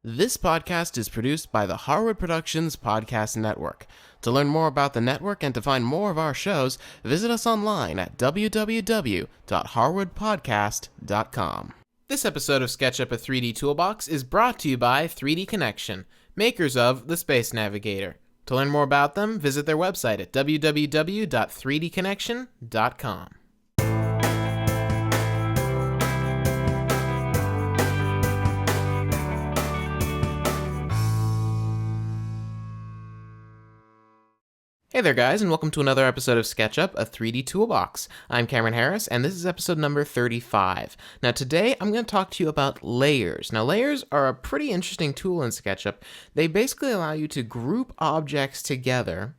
This podcast is produced by the Harwood Productions Podcast Network. To learn more about the network and to find more of our shows, visit us online at www.harwoodpodcast.com. This episode of Sketchup, a 3D Toolbox, is brought to you by 3D Connection, makers of the Space Navigator. To learn more about them, visit their website at www.3dconnection.com. Hey there guys, and welcome to another episode of Sketchup, a 3D Toolbox. I'm Cameron Harris, and this is episode number 35. Now today, I'm going to talk to you about layers. Now layers are a pretty interesting tool in Sketchup. They basically allow you to group objects together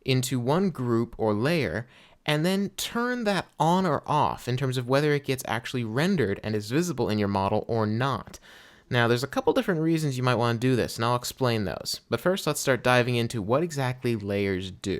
into one group or layer, and then turn that on or off in terms of whether it gets actually rendered and is visible in your model or not. Now, there's a couple different reasons you might want to do this, and I'll explain those. But first, let's start diving into what exactly layers do.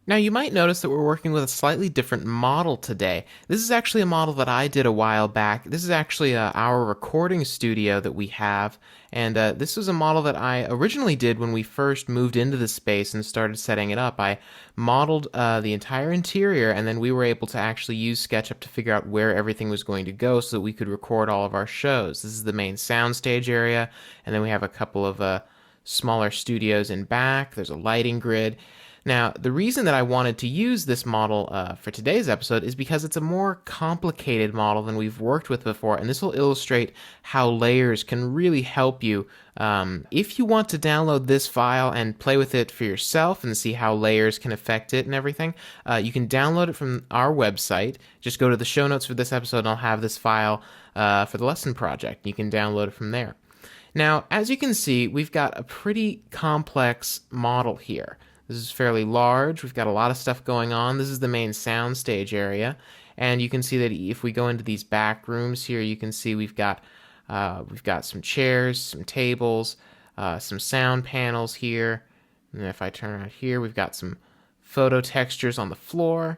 Now, you might notice that we're working with a slightly different model today. This is actually a model that I did a while back. This is actually our recording studio that we have, and this was a model that I originally did when we first moved into the space and started setting it up. I modeled the entire interior, and then we were able to actually use SketchUp to figure out where everything was going to go so that we could record all of our shows. This is the main soundstage area, and then we have a couple of smaller studios in back. There's a lighting grid. Now, the reason that I wanted to use this model for today's episode is because it's a more complicated model than we've worked with before, and this will illustrate how layers can really help you. If you want to download this file and play with it for yourself and see how layers can affect it and everything, you can download it from our website. Just go to the show notes for this episode, and I'll have this file for the lesson project. You can download it from there. Now, as you can see, we've got a pretty complex model here. This is fairly large. We've got a lot of stuff going on. This is the main soundstage area, and you can see that if we go into these back rooms here, you can see we've got some chairs, some tables, some sound panels here. And then if I turn around here, we've got some photo textures on the floor.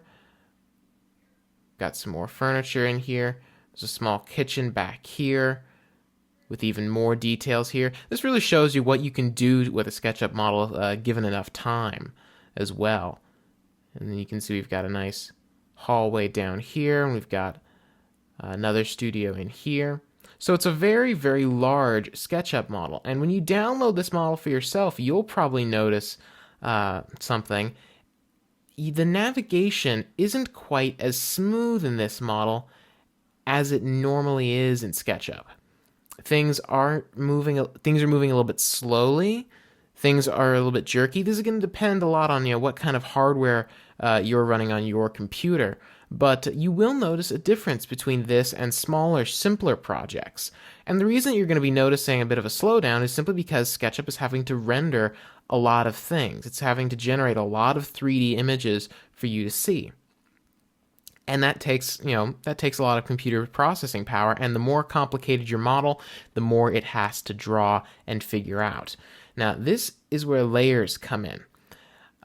Got some more furniture in here. There's a small kitchen back here with even more details here. This really shows you what you can do with a SketchUp model given enough time as well. And then you can see we've got a nice hallway down here, and we've got another studio in here. So it's a very, very large SketchUp model. And when you download this model for yourself, you'll probably notice something. The navigation isn't quite as smooth in this model as it normally is in SketchUp. Things are moving a little bit slowly. Things are a little bit jerky. This is going to depend a lot on what kind of hardware you're running on your computer. But you will notice a difference between this and smaller, simpler projects. And the reason you're going to be noticing a bit of a slowdown is simply because SketchUp is having to render a lot of things. It's having to generate a lot of 3D images for you to see. And that takes a lot of computer processing power, and the more complicated your model, the more it has to draw and figure out. Now, this is where layers come in.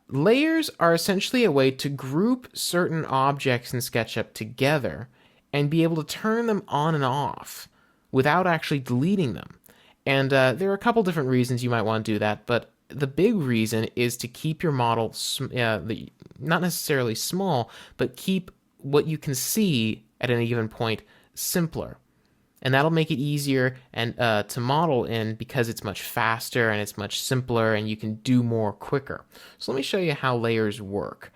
Layers are essentially a way to group certain objects in SketchUp together and be able to turn them on and off without actually deleting them. And there are a couple different reasons you might want to do that, but the big reason is to keep your model not necessarily small, but keep what you can see at any given point simpler. And that'll make it easier and to model in because it's much faster and it's much simpler and you can do more quicker. So let me show you how layers work.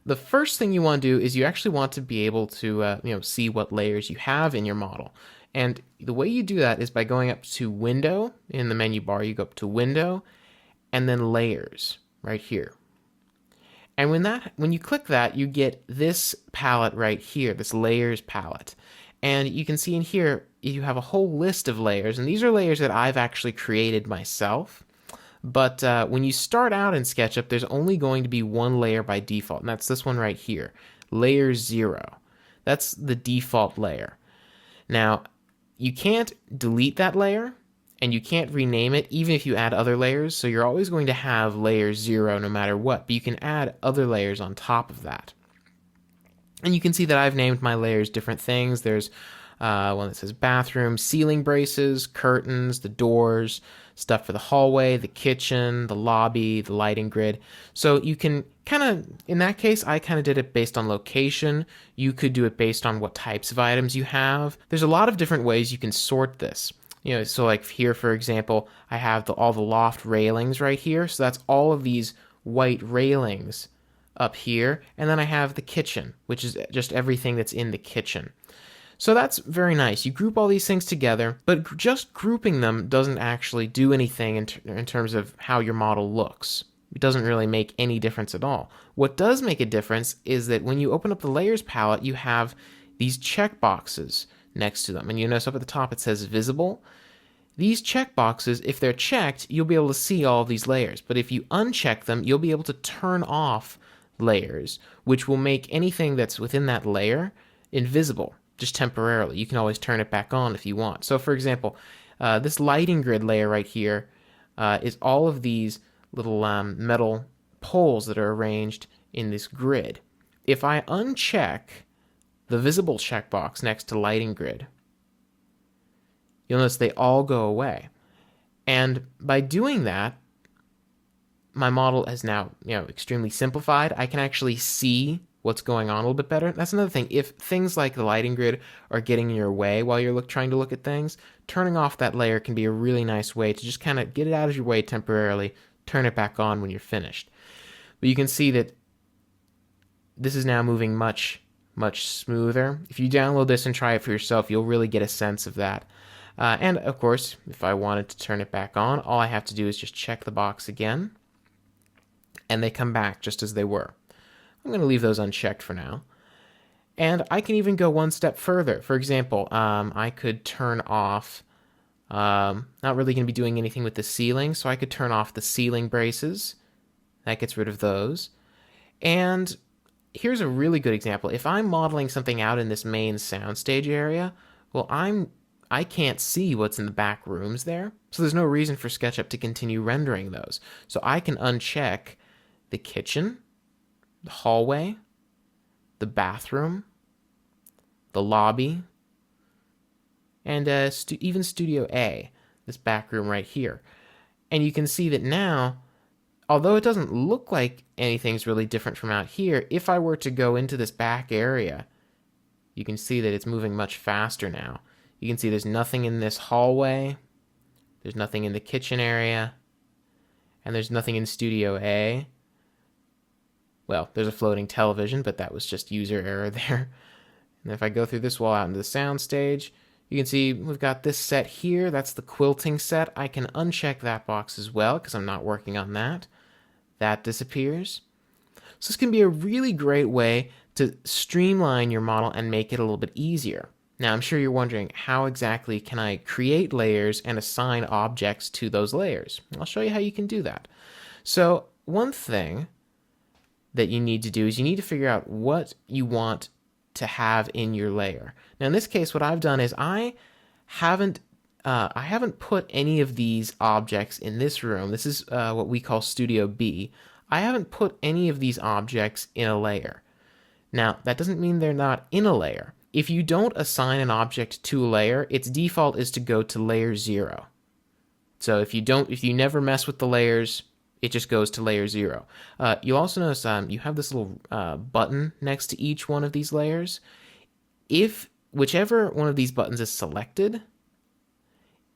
The first thing you want to do is you actually want to be able to see what layers you have in your model. And the way you do that is by going up to Window in the menu bar. You go up to Window and then Layers right here. And when you click that, you get this palette right here, this layers palette. And you can see in here, you have a whole list of layers. And these are layers that I've actually created myself. But when you start out in SketchUp, there's only going to be one layer by default. And that's this one right here, Layer 0. That's the default layer. Now, you can't delete that layer. And you can't rename it even if you add other layers, so you're always going to have layer 0 no matter what, but you can add other layers on top of that. And you can see that I've named my layers different things. There's one that says bathroom, ceiling braces, curtains, the doors, stuff for the hallway, the kitchen, the lobby, the lighting grid. So you can kind of, in that case, I kind of did it based on location. You could do it based on what types of items you have. There's a lot of different ways you can sort this. So like here, for example, I have all the loft railings right here. So that's all of these white railings up here. And then I have the kitchen, which is just everything that's in the kitchen. So that's very nice. You group all these things together, but just grouping them doesn't actually do anything in terms of how your model looks. It doesn't really make any difference at all. What does make a difference is that when you open up the layers palette, you have these checkboxes next to them. And you notice up at the top it says visible. These checkboxes, if they're checked, you'll be able to see all of these layers. But if you uncheck them, you'll be able to turn off layers, which will make anything that's within that layer invisible, just temporarily. You can always turn it back on if you want. So for example, this lighting grid layer right here is all of these little metal poles that are arranged in this grid. If I uncheck the visible checkbox next to lighting grid, you'll notice they all go away. And by doing that, my model is now, extremely simplified. I can actually see what's going on a little bit better. That's another thing. If things like the lighting grid are getting in your way while you're trying to look at things, turning off that layer can be a really nice way to just kind of get it out of your way temporarily, turn it back on when you're finished. But you can see that this is now moving much, much smoother. If you download this and try it for yourself, you'll really get a sense of that. And of course, if I wanted to turn it back on, all I have to do is just check the box again, and they come back just as they were. I'm going to leave those unchecked for now. And I can even go one step further. For example, I could turn off, not really going to be doing anything with the ceiling, so I could turn off the ceiling braces. That gets rid of those. And here's a really good example. If I'm modeling something out in this main soundstage area, well, I can't see what's in the back rooms there, so there's no reason for Sketchup to continue rendering those. So I can uncheck the kitchen, the hallway, the bathroom, the lobby, and even Studio A, this back room right here. And you can see that now, although it doesn't look like anything's really different from out here, if I were to go into this back area, you can see that it's moving much faster now. You can see there's nothing in this hallway, there's nothing in the kitchen area, and there's nothing in Studio A. Well, there's a floating television, but that was just user error there. And if I go through this wall out into the sound stage, you can see we've got this set here. That's the quilting set. I can uncheck that box as well because I'm not working on that. That disappears. So this can be a really great way to streamline your model and make it a little bit easier. Now, I'm sure you're wondering, how exactly can I create layers and assign objects to those layers? I'll show you how you can do that. So one thing that you need to do is you need to figure out what you want to have in your layer. Now, in this case, what I've done is I haven't put any of these objects in this room. This is what we call Studio B. I haven't put any of these objects in a layer. Now, that doesn't mean they're not in a layer. If you don't assign an object to a layer, its default is to go to layer 0. So if you never mess with the layers, it just goes to layer 0. You'll also notice you have this little button next to each one of these layers. If whichever one of these buttons is selected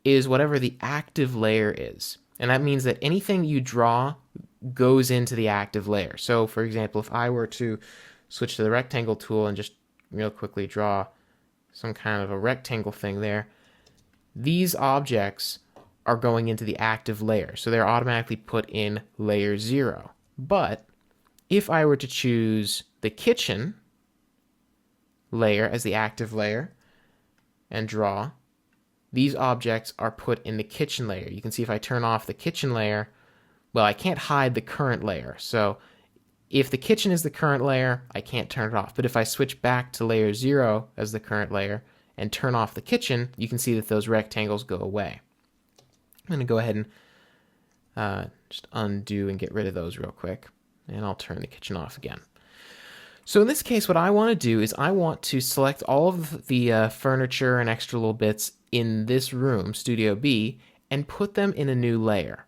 is whatever the active layer is. And that means that anything you draw goes into the active layer. So for example, if I were to switch to the rectangle tool and just real quickly draw some kind of a rectangle thing there, these objects are going into the active layer. So they're automatically put in layer 0. But if I were to choose the kitchen layer as the active layer and draw, these objects are put in the kitchen layer. You can see if I turn off the kitchen layer, well, I can't hide the current layer. So if the kitchen is the current layer, I can't turn it off. But if I switch back to layer 0 as the current layer and turn off the kitchen, you can see that those rectangles go away. I'm going to go ahead and just undo and get rid of those real quick. And I'll turn the kitchen off again. So in this case, what I want to do is I want to select all of the furniture and extra little bits in this room, Studio B, and put them in a new layer.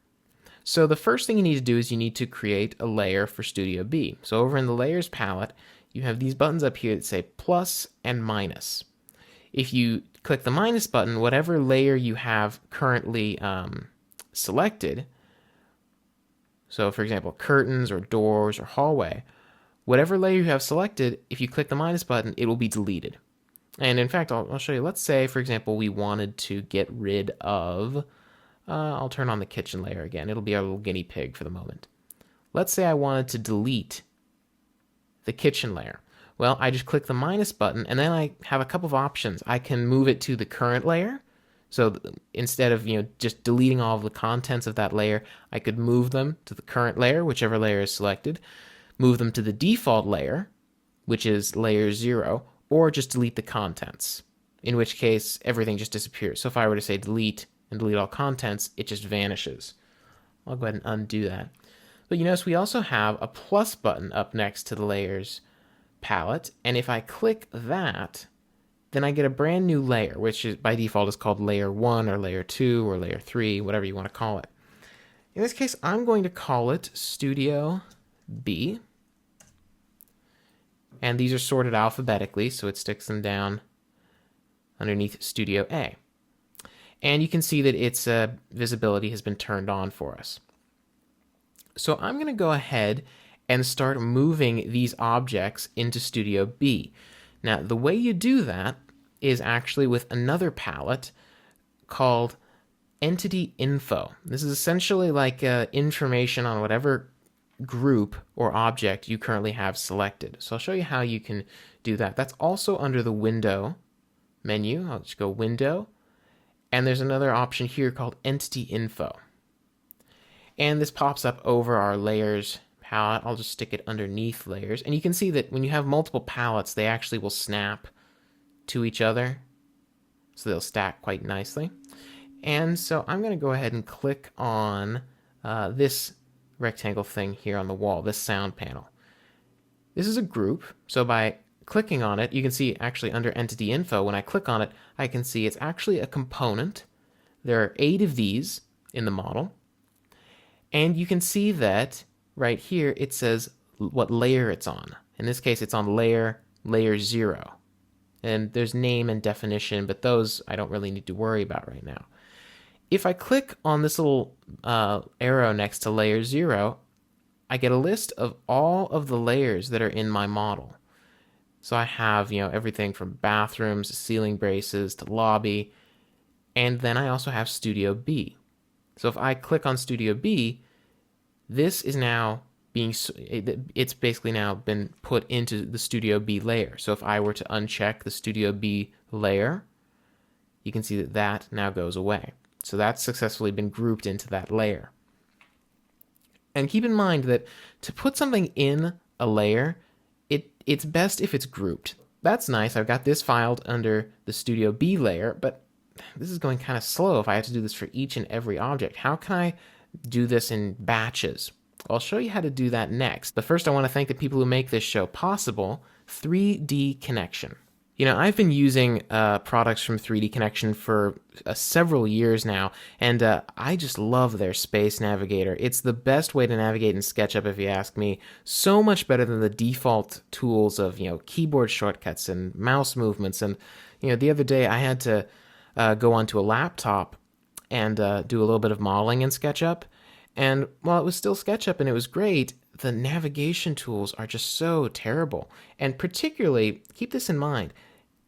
So the first thing you need to do is you need to create a layer for Studio B. So over in the Layers palette, you have these buttons up here that say plus and minus. If you click the minus button, whatever layer you have currently selected, so for example, curtains or doors or hallway, whatever layer you have selected, if you click the minus button, it will be deleted. And in fact, I'll show you. Let's say, for example, we wanted to get rid of, I'll turn on the kitchen layer again. It'll be our little guinea pig for the moment. Let's say I wanted to delete the kitchen layer. Well, I just click the minus button, and then I have a couple of options. I can move it to the current layer. So instead of just deleting all of the contents of that layer, I could move them to the current layer, whichever layer is selected, move them to the default layer, which is layer 0, or just delete the contents, in which case everything just disappears. So if I were to say delete and delete all contents, it just vanishes. I'll go ahead and undo that. But you notice we also have a plus button up next to the layers palette, and if I click that, then I get a brand new layer, which is by default is called layer 1 or layer 2 or layer 3, whatever you want to call it. In this case, I'm going to call it Studio B. And these are sorted alphabetically, so it sticks them down underneath Studio A. And you can see that its visibility has been turned on for us. So I'm going to go ahead and start moving these objects into Studio B. Now, the way you do that is actually with another palette called Entity Info. This is essentially like information on whatever group or object you currently have selected. So I'll show you how you can do that. That's also under the Window menu. I'll just go Window, and there's another option here called Entity Info. And this pops up over our Layers palette. I'll just stick it underneath Layers, and you can see that when you have multiple palettes, they actually will snap to each other, so they'll stack quite nicely. And so I'm going to go ahead and click on this rectangle thing here on the wall, this sound panel. This is a group, so by clicking on it, you can see actually under Entity Info, when I click on it, I can see it's actually a component. There are 8 of these in the model, and you can see that right here it says what layer it's on. In this case, it's on layer 0. And there's name and definition, but those I don't really need to worry about right now. If I click on this little arrow next to layer 0, I get a list of all of the layers that are in my model. So I have, everything from bathrooms to ceiling braces to lobby, and then I also have Studio B. So if I click on Studio B, this is now it's basically now been put into the Studio B layer. So if I were to uncheck the Studio B layer, you can see that that now goes away. So that's successfully been grouped into that layer. And keep in mind that to put something in a layer, it's best if it's grouped. That's nice. I've got this filed under the Studio B layer, but this is going kind of slow if I have to do this for each and every object. How can I do this in batches? I'll show you how to do that next. But first, I want to thank the people who make this show possible, 3D Connection. I've been using products from 3D Connection for several years now, and I just love their Space Navigator. It's the best way to navigate in SketchUp, if you ask me. So much better than the default tools of, keyboard shortcuts and mouse movements. And, the other day I had to go onto a laptop and do a little bit of modeling in SketchUp. And while it was still SketchUp and it was great, the navigation tools are just so terrible. And particularly, keep this in mind,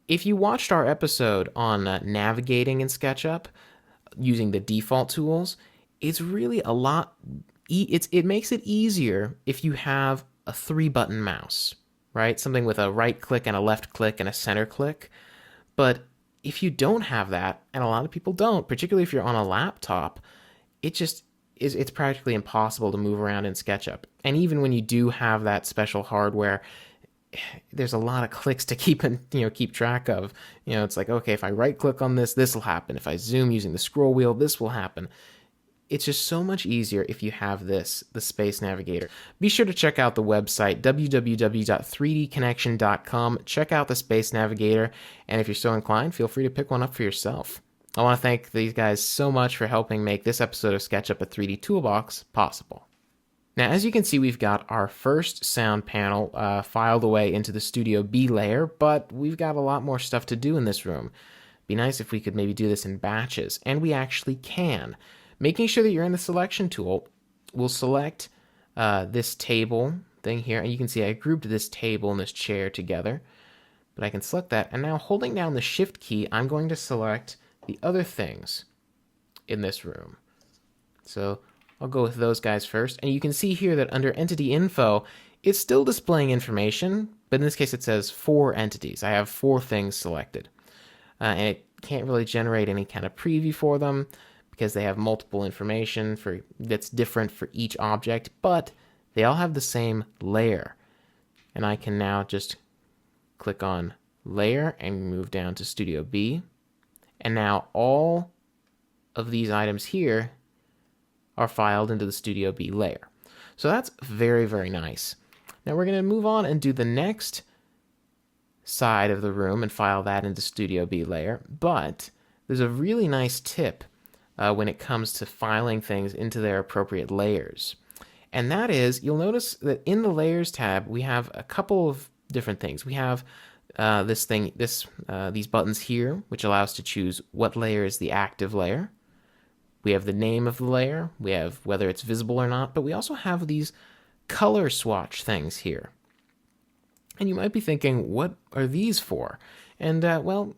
if you watched our episode on navigating in SketchUp using the default tools, it's really a lot, it makes it easier if you have a 3-button mouse, right? Something with a right click and a left click and a center click. But if you don't have that, and a lot of people don't, particularly if you're on a laptop, it's practically impossible to move around in SketchUp. And even when you do have that special hardware, there's a lot of clicks to keep track of. It's like, okay, if I right click on this, this will happen. If I zoom using the scroll wheel, this will happen. it's just so much easier if you have this, the Space Navigator. Be sure to check out the website, www.3dconnection.com. Check out the Space Navigator, and if you're so inclined, feel free to pick one up for yourself. I want to thank these guys so much for helping make this episode of Sketchup, a 3D Toolbox, possible. Now, as you can see, we've got our first sound panel filed away into the Studio B layer, but we've got a lot more stuff to do in this room. Be nice if we could maybe do this in batches, and we actually can. Making sure that you're in the selection tool, we'll select this table thing here, and you can see I grouped this table and this chair together, but I can select that, and now holding down the Shift key, I'm going to select the other things in this room. So I'll go with those guys first, and you can see here that under Entity Info, it's still displaying information, but in this case it says 4 entities. I have 4 things selected, and it can't really generate any kind of preview for them, because they have multiple information that's different for each object, but they all have the same layer. And I can now just click on Layer and move down to Studio B. And now all of these items here are filed into the Studio B layer. So that's very, very nice. Now we're going to move on and do the next side of the room and file that into Studio B layer, but there's a really nice tip when it comes to filing things into their appropriate layers. And that is, you'll notice that in the Layers tab, we have a couple of different things. We have these buttons here, which allow us to choose what layer is the active layer. We have the name of the layer. We have whether it's visible or not, but we also have these color swatch things here. And you might be thinking, what are these for? And, well,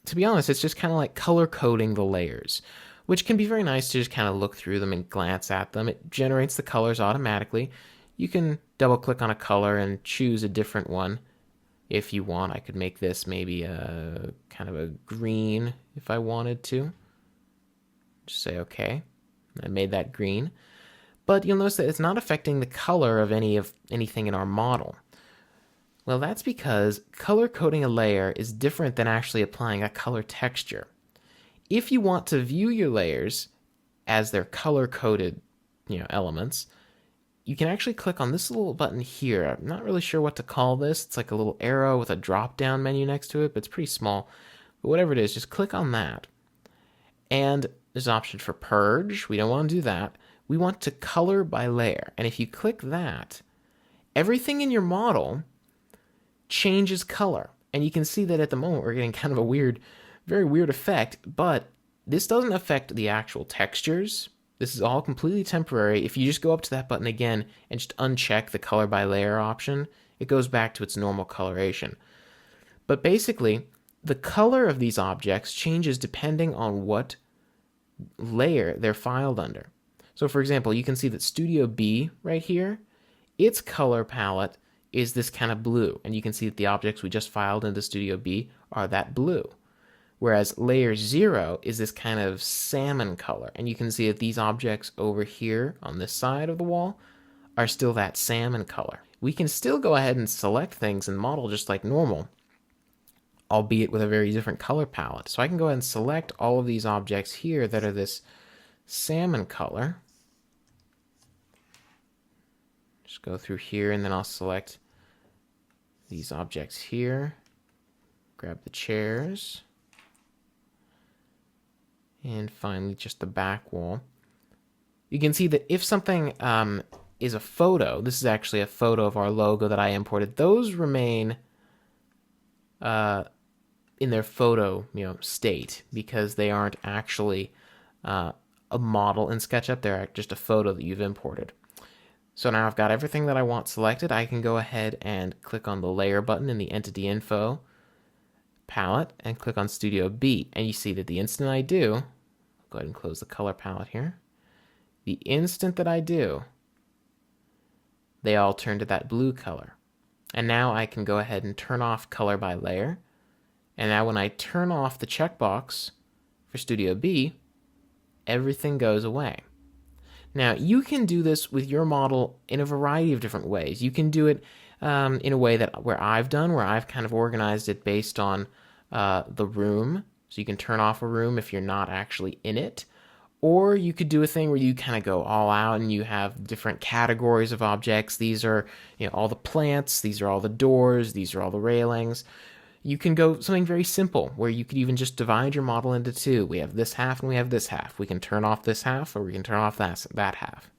to be honest, it's just kind of like color coding the layers, which can be very nice to just kind of look through them and glance at them. It generates the colors automatically. You can double click on a color and choose a different one if you want. I could make this maybe a kind of a green if I wanted to. Just say okay. I made that green. But you'll notice that it's not affecting the color of anything in our model. Well, that's because color coding a layer is different than actually applying a color texture. If you want to view your layers as their color-coded, elements, you can actually click on this little button here. I'm not really sure what to call this. It's like a little arrow with a drop-down menu next to it, but it's pretty small. But whatever it is, just click on that. And there's an option for purge. We don't want to do that. We want to color by layer. And if you click that, everything in your model changes color. And you can see that at the moment we're getting kind of a very weird effect, but this doesn't affect the actual textures. This is all completely temporary. If you just go up to that button again and just uncheck the color by layer option, it goes back to its normal coloration. But basically, the color of these objects changes depending on what layer they're filed under. So for example, you can see that Studio B right here, its color palette is this kind of blue, and you can see that the objects we just filed into Studio B are that blue. Whereas layer 0 is this kind of salmon color, and you can see that these objects over here on this side of the wall are still that salmon color. We can still go ahead and select things in model just like normal, albeit with a very different color palette. So I can go ahead and select all of these objects here that are this salmon color. Just go through here, and then I'll select these objects here, grab the chairs, and finally just the back wall. You can see that if something is a photo, this is actually a photo of our logo that I imported, those remain in their photo state, because they aren't actually a model in SketchUp, they're just a photo that you've imported. So now I've got everything that I want selected. I can go ahead and click on the layer button in the Entity Info palette and click on Studio B. And you see that the instant I do, I'll go ahead and close the color palette here. The instant that I do, they all turn to that blue color. And now I can go ahead and turn off color by layer. And now when I turn off the checkbox for Studio B, everything goes away. Now, you can do this with your model in a variety of different ways. You can do it in a way where I've kind of organized it based on the room. So you can turn off a room if you're not actually in it. Or you could do a thing where you kind of go all out and you have different categories of objects. These are, all the plants, these are all the doors, these are all the railings. You can go something very simple where you could even just divide your model into two. We have this half and we have this half. We can turn off this half or we can turn off that half.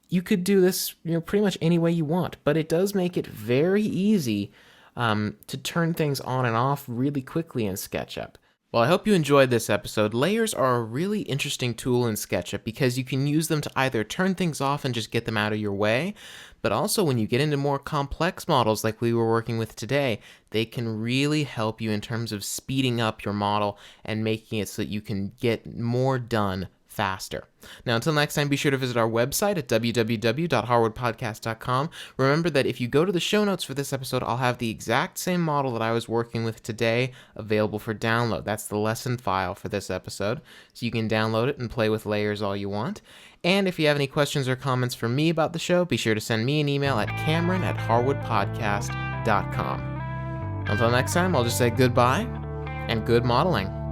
You could do this, pretty much any way you want, but it does make it very easy to turn things on and off really quickly in SketchUp. Well, I hope you enjoyed this episode. Layers are a really interesting tool in SketchUp because you can use them to either turn things off and just get them out of your way, but also when you get into more complex models like we were working with today, they can really help you in terms of speeding up your model and making it so that you can get more done faster. Now, until next time, be sure to visit our website at www.harwoodpodcast.com. Remember that if you go to the show notes for this episode, I'll have the exact same model that I was working with today available for download. That's the lesson file for this episode, so you can download it and play with layers all you want. And if you have any questions or comments for me about the show, be sure to send me an email at cameron@harwoodpodcast.com. Until next time, I'll just say goodbye and good modeling.